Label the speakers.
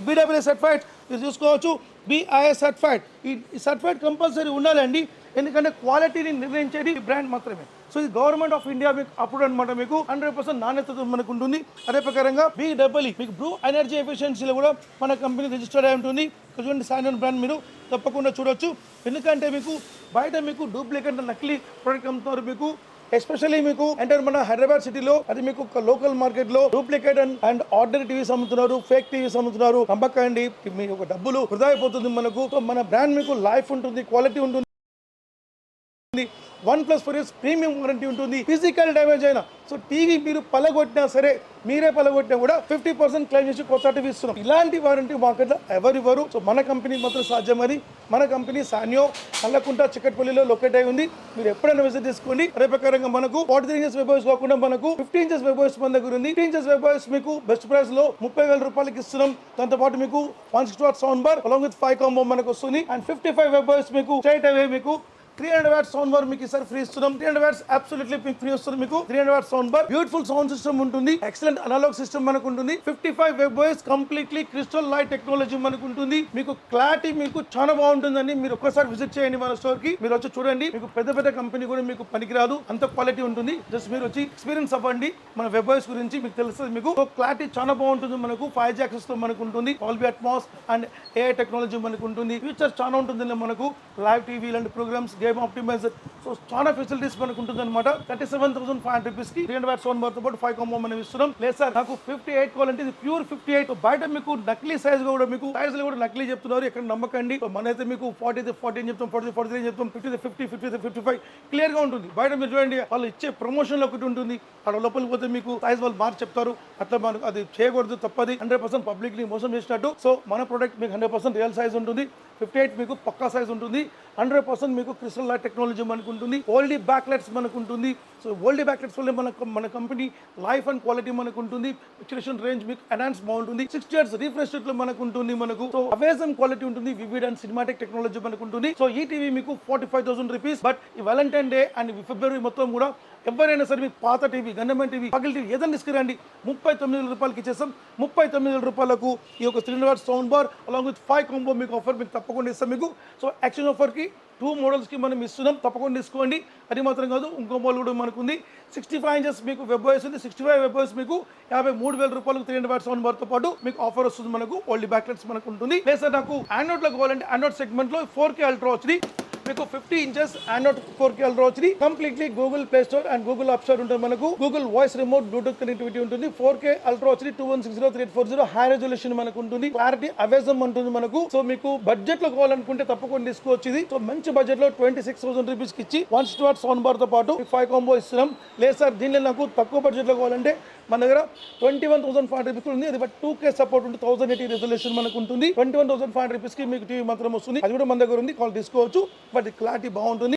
Speaker 1: BWA certified మీరు చూసుకోవచ్చు, BIS certified. ఈ సర్టిఫైడ్ కంపల్సరీ ఉండాలండి, ఎందుకంటే క్వాలిటీని నిర్ణయించేది బ్రాండ్ మాత్రమే. సో ఇది గవర్నమెంట్ ఆఫ్ ఇండియా మీకు అప్పుడు అనమాట, మీకు 100% నాణ్యత మనకు ఉంటుంది. అదే ప్రకారంగా BEE మీకు బ్లూ ఎనర్జీ ఎఫిషియన్సీలో కూడా మన కంపెనీ రిజిస్టర్డ్ అయి ఉంటుంది. చూడండి సాయినోన్ బ్రాండ్ మీరు తప్పకుండా చూడొచ్చు, ఎందుకంటే మీకు బయట మీకు డూప్లికేట్ నకిలీ ప్రోడక్ట్ అమ్ముతున్నారు. మీకు ఎస్పెషల్లీ మీకు అంటే మన హైదరాబాద్ సిటీలో అది మీకు లోకల్ మార్కెట్ లో డూప్లికేట్ అండ్ ఆర్డినరీ టీవీస్ అమ్ముతున్నారు, ఫేక్ టీవీస్ అమ్ముతున్నారు. నమ్మకండి, మీ ఒక డబ్బులు వృధా అయిపోతుంది మనకు. సో మన బ్రాండ్ మీకు లైఫ్ ఉంటుంది, క్వాలిటీ ఉంటుంది, 1+4 years ప్రీమియం వారంటీ ఉంటుంది. ఫిజికల్ డ్యామేజ్ అయినా, సో టీవీ మీరు పలగొట్టినా సరే, మీరే పలగొట్టినా కూడా 50% క్లెయిమ్ చేసి కొత్త టీవీ ఇస్తున్నాం. ఇలాంటి వారంటీ మార్కెట్లో ఎవరివ్వరు. సో మన కంపెనీ మాత్రం సాధ్యమని. మన కంపెనీ సానియో నల్లకుంట చిక్కట్పల్లిలో లొకేట్ అయి ఉంది. మీరు ఎప్పుడైనా విజిట్ చేసుకోండి. అదే ప్రకారంగా మనకు 43 inches వెబ్ బాయ్స్ కాకుండా మనకు 50 inches వెబ్ బాయ్స్ మన దగ్గర ఉంది. 50 inches వెబ్ బాయ్స్ మీకు బెస్ట్ ప్రైస్ లో 30,000 రూపాయలకి ఇస్తున్నాం. దాంతో పాటు మీకు 160 watt sound bar along with 5 combo మనకు వస్తుంది. అండ్ 55 వెబ్ బాయ్స్ మీకు స్ట్రైట్ అవే మీకు 300 watts సౌండ్ బార్ మీకు ఈసారి ఫ్రీ ఇస్తున్నాం. 300 watts అబ్సల్యూట్లీ మీకు ఫ్రీ వస్తుంది. మీకు 300 watts sound bar, beautiful sound system ఉంటుంది, ఎక్సలెంట్ అనలాగ్ సిస్టమ్ మనకు ఉంటుంది. 55 web boys completely crystal light technology మనకు ఉంటుంది. మీకు క్లారిటీ మీకు చాలా బాగుంటుందండి. మీరు ఒక్కసారి విజిట్ చేయండి మన స్టోర్ కి, మీరు వచ్చి చూడండి. మీకు పెద్ద పెద్ద కంపెనీ కూడా మీకు పనికిరాదు, అంత క్వాలిటీ ఉంటుంది. జస్ట్ మీరు వచ్చి ఎక్స్పీరియన్స్ అవ్వండి. మన వెబ్ బాయ్స్ గురించి మీకు తెలుస్తుంది. మీకు క్లారిటీ చాలా బాగుంటుంది. మనకు 5G యాక్సెస్ తో మనకు ఉంటుంది. Dolby Atmos and AI technology మనకు ఉంటుంది. ఫీచర్స్ చాలా ఉంటుంది మనకు. లైవ్ టీవీ ఇలాంటి ప్రోగ్రామ్స్, గేమ్ ఆప్టిమైజర్, సో చాలా ఫెసిలిటీస్ మనకు ఉంటుంది అనమాట. 37,500 రూపీస్ కి 300 watts సౌండ్ బార్ తో పాటు 5 కాంబో మనం ఇస్తున్నాం. లేదు సార్ నాకు 58 కావాలంటే ఇది ప్యూర్ 58. బయట మీకు నకిలీ సైజ్ కూడా, మీకు సైజ్ కూడా నకిలీ చెప్తున్నారు, ఎక్కడ నమ్మకండి. మనైతే మీకు 40 40 చెప్తాం, 40 43 చెప్తాం, 50 50 50 55 క్లియర్ గా ఉంటుంది. బయట మీరు చూడండి, వాళ్ళు ఇచ్చే ప్రమోషన్ లో ఒకటి ఉంటుంది, అక్కడ లోపలికి పోతే మీకు సైజ్ వాళ్ళు మార్చి చెప్తారు. అట్లా మనకు అది చేయకూడదు, తప్పది. 100% పబ్లిక్ ని మోసం చేసినట్టు. సో మన ప్రొడక్ట్ మీకు 100% రియల్ సైజ్ ఉంటుంది. 58 మీకు పక్కా సైజ్ ఉంటుంది. 100% మీకు క్రిస్టల్ లైట్ టెక్నాలజీ మనకు ఉంటుంది. ఓల్డీ బ్యాక్ లైట్స్ మనకు ఉంటుంది. సో ఓల్డీ బ్యాక్ లైట్స్ వల్ల మన కంపెనీ లైఫ్ అండ్ క్వాలిటీ మనకు ఉంటుంది. పిక్చరేషన్ రేంజ్ మీకు ఎన్హాన్స్ బాగుంటుంది. 60 Hz రిఫ్రెష్ రేట్ లో మనకు ఉంటుంది. మనకు సో అవేజం క్వాలిటీ ఉంటుంది. వివిడ్ అండ్ సినిమాటిక్ టెక్నాలజీ మనకు ఉంటుంది. సో ఈ టీవీ మీకు 45,000 రూపీస్. బట్ ఈ వాలంటైన్ డే అండ్ ఫిబ్రవరి మొత్తం కూడా ఎవరైనా సరే మీకు పాత టీవీ, గవర్నమెంట్ టీవీ, పగిలి టీవీ ఏదైనా తీసుకురండి, 39,000 రూపాయలకి ఇచ్చేస్తాం. 39,000 రూపాయలకు ఈ యొక్క 300 watts sound bar along with 5 combo మీకు ఆఫర్ మీకు తప్పకుండా ఇస్తాం. మీకు సో యాక్షన్ ఆఫర్కి 2 మోడల్స్కి మనం ఇస్తున్నాం, తప్పకుండా తీసుకోండి. అది మాత్రం కాదు, ఇంకో మోడల్ కూడా మనకు ఉంది. 65 inches మీకు వెబ్ బాయ్స్ ఉంది. 65 వెబ్ బాయ్స్ మీకు 53,000 రూపాయలకు 300 watts సౌండ్ బార్ తో పాటు మీకు ఆఫర్ వస్తుంది. మనకు ఓల్డ్ బ్యాక్ లైట్స్ మనకు ఉంటుంది. లేదు సార్ నాకు ఆండ్రాయిడ్ లో కావాలంటే ఆండ్రాయిడ్ సెగ్మెంట్ లో 4K అల్ట్రా వచ్చింది మీకు 50 inches ఆండ్రాయిడ్ 4K అల్ట్రా వచ్చింది. Completely Google play store and Google app store ఉంటుంది. మనకు Google voice remote Bluetooth connectivity ఉంటుంది. 4K అల్ట్రా వచ్చింది. 21603840 హై రెజల్యూషన్ మనకు ఉంటుంది. క్లారిటీ అవేజం ఉంటుంది మనకు. సో మీకు బడ్జెట్ లో కావాలనుకుంటే తప్పకుండా తీసుకోవచ్చు. ఇది సో మంచి బడ్జెట్ లో 26,000 రూపీస్ కి ఇచ్చి 160 watts సౌండ్ బార్ తో పాటు 5 కాంబో ఇస్తున్నాం. లేదు సార్ దీనిలో నాకు తక్కువ బడ్జెట్ లో కావాలంటే మన దగ్గర 21,500 రూపీస్ ఉంది. అది బట్ 2K సపోర్ట్ ఉంటుంది. 1080 రెజల్యూషన్ మనకు ఉంటుంది. 21,500 రూపీస్ కి మీకు టీవీ మాత్రం వస్తుంది. అది కూడా మన దగ్గర ఉంది, కాల్ తీసుకోవచ్చు. బట్ క్లారిటీ బాగుంటుంది.